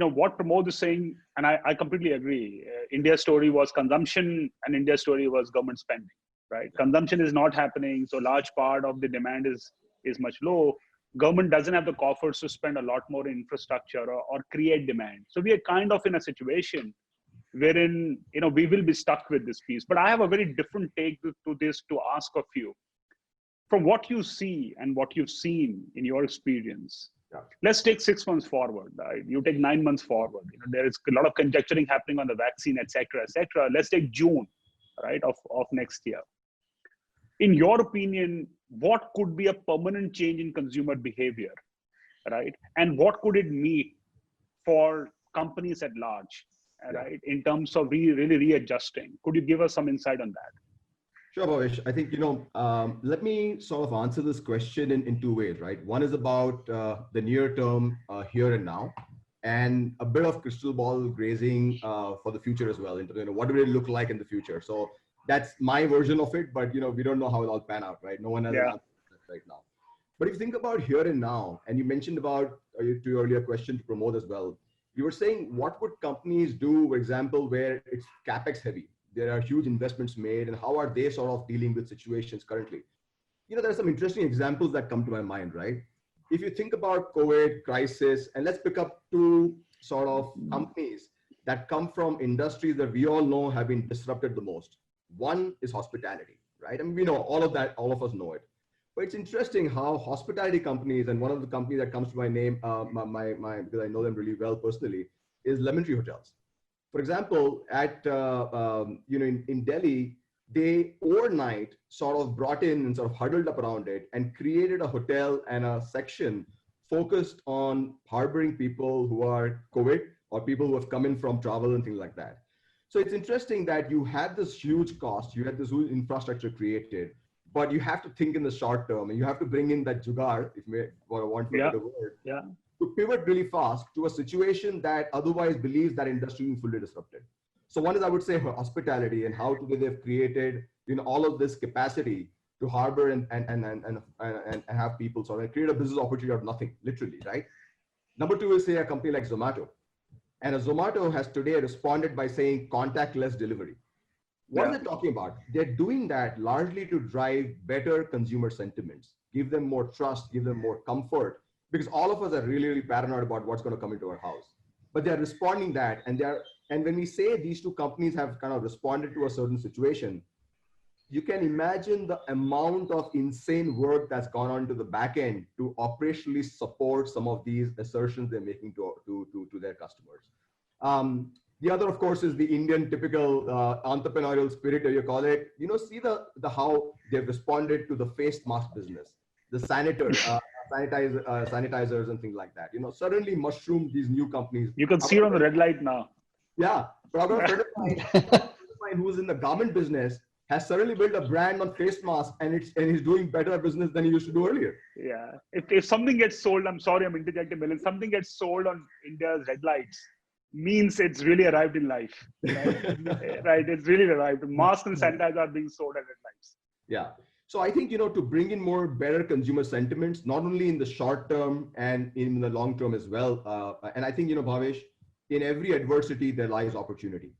what Pramod is saying, and I completely agree. India's story was consumption and India's story was government spending, right? Consumption is not happening. So large part of the demand is much low. Government doesn't have the coffers to spend a lot more in infrastructure or create demand. So we are kind of in a situation wherein, we will be stuck with this piece. But I have a very different take to this to ask of you. From what you see and what you've seen in your experience, let's take 6 months forward, right? You take 9 months forward. There is a lot of conjecturing happening on the vaccine, et cetera, et cetera. Let's take June, right, of next year. In your opinion, what could be a permanent change in consumer behavior, right? And what could it mean for companies at large, right, in terms of really readjusting? Could you give us some insight on that? Sure, Bhavesh. I think, let me sort of answer this question in two ways, right? One is about the near term, here and now, and a bit of crystal ball grazing for the future as well. What will it look like in the future? So that's my version of it, but, we don't know how it'll all pan out, right? No one has an answer right now. But if you think about here and now, and you mentioned about, to your earlier question to Pramod as well, you were saying, what would companies do, for example, where it's CapEx heavy? There are huge investments made, and how are they sort of dealing with situations currently? There are some interesting examples that come to my mind, right? If you think about COVID crisis, and let's pick up two sort of companies that come from industries that we all know have been disrupted the most. One is hospitality, right? I mean, we know all of that, all of us know it. But it's interesting how hospitality companies, and one of the companies that comes to my name, because I know them really well personally, is Lemon Tree Hotels. For example, in Delhi, they overnight sort of brought in and sort of huddled up around it and created a hotel and a section focused on harboring people who are COVID or people who have come in from travel and things like that. So it's interesting that you had this huge cost, you had this huge infrastructure created, but you have to think in the short term, and you have to bring in that jugaad, if you want to the word, to pivot really fast to a situation that otherwise believes that industry is fully disrupted. So one is, I would say, hospitality, and how today they've created all of this capacity to harbor and have people sort of create a business opportunity out of nothing, literally, right? Number two is, say, a company like Zomato. And a Zomato has today responded by saying contactless delivery. What are they talking about? They're doing that largely to drive better consumer sentiments, give them more trust, give them more comfort, because all of us are really, really paranoid about what's going to come into our house. But they're responding that, and when we say these two companies have kind of responded to a certain situation, you can imagine the amount of insane work that's gone on to the back end to operationally support some of these assertions they're making to their customers. The other, of course, is the Indian typical entrepreneurial spirit, as you call it. See the how they've responded to the face mask business, the sanitizers and things like that. Suddenly mushroom these new companies. You can see it on the red light now. Yeah, but I've got a friend of mine who's in the garment business has suddenly built a brand on face masks, and he's doing better business than he used to do earlier. Yeah, if something gets sold, I'm sorry, I'm interjecting, Milan. Something gets sold on India's red lights, means it's really arrived in life, right? Right, it's really arrived. Masks and sanitizer are being sold at red lights. Yeah. So I think, to bring in more better consumer sentiments, not only in the short term and in the long term as well. And I think, Bhavesh, in every adversity, there lies opportunity.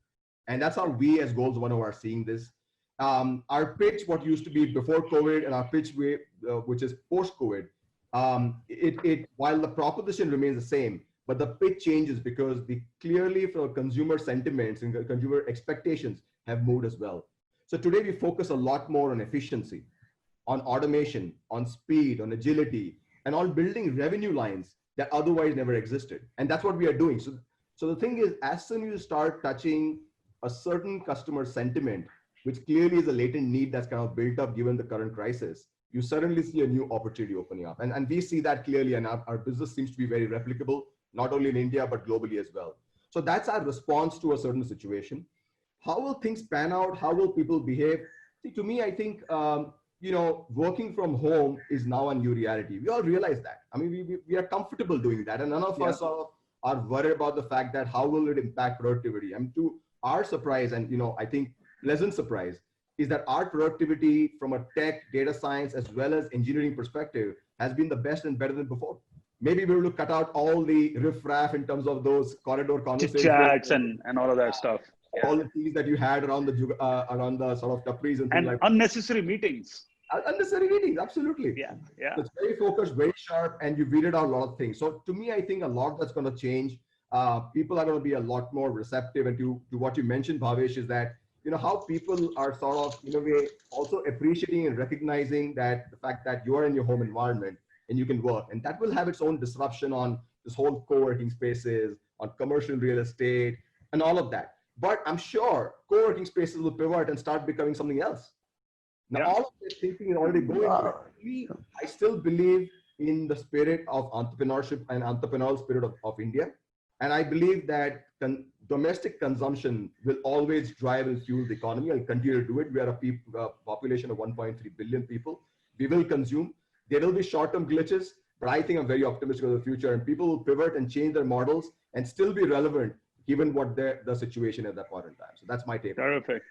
And that's how we as Goals 101 are seeing this. Our pitch, what used to be before COVID, and our pitch, which is post-COVID, while the proposition remains the same, but the pitch changes because clearly for consumer sentiments and consumer expectations have moved as well. So today we focus a lot more on efficiency, on automation, on speed, on agility, and on building revenue lines that otherwise never existed. And that's what we are doing. So the thing is, as soon as you start touching a certain customer sentiment, which clearly is a latent need that's kind of built up given the current crisis, you suddenly see a new opportunity opening up. And we see that clearly, and our business seems to be very replicable, not only in India, but globally as well. So that's our response to a certain situation. How will things pan out? How will people behave? See, to me, I think, working from home is now a new reality. We all realize that. I mean, we are comfortable doing that. And none of us are worried about the fact that how will it impact productivity. I mean, to our surprise, and, I think pleasant surprise, is that our productivity from a tech, data science, as well as engineering perspective has been the best and better than before. Maybe we will cut out all the riffraff in terms of those corridor Chit conversations, chats and all of that stuff. all the things that you had around the sort of tapris and things And like unnecessary meetings. unnecessary meetings. Absolutely. Yeah, yeah. So it's very focused, very sharp, and you weeded out a lot of things. So to me, I think a lot that's going to change. People are going to be a lot more receptive. And to what you mentioned, Bhavesh, is that how people are sort of in a way also appreciating and recognizing that the fact that you are in your home environment and you can work, and that will have its own disruption on this whole co-working spaces, on commercial real estate, and all of that. But I'm sure co-working spaces will pivot and start becoming something else. Now, all of this thinking is already going to it. I still believe in the spirit of entrepreneurship and entrepreneurial spirit of India. And I believe that domestic consumption will always drive and fuel the economy and continue to do it. We are a population of 1.3 billion people. We will consume. There will be short-term glitches, but I think I'm very optimistic of the future, and people will pivot and change their models and still be relevant given what the situation at that point in time. So that's my take. Terrific.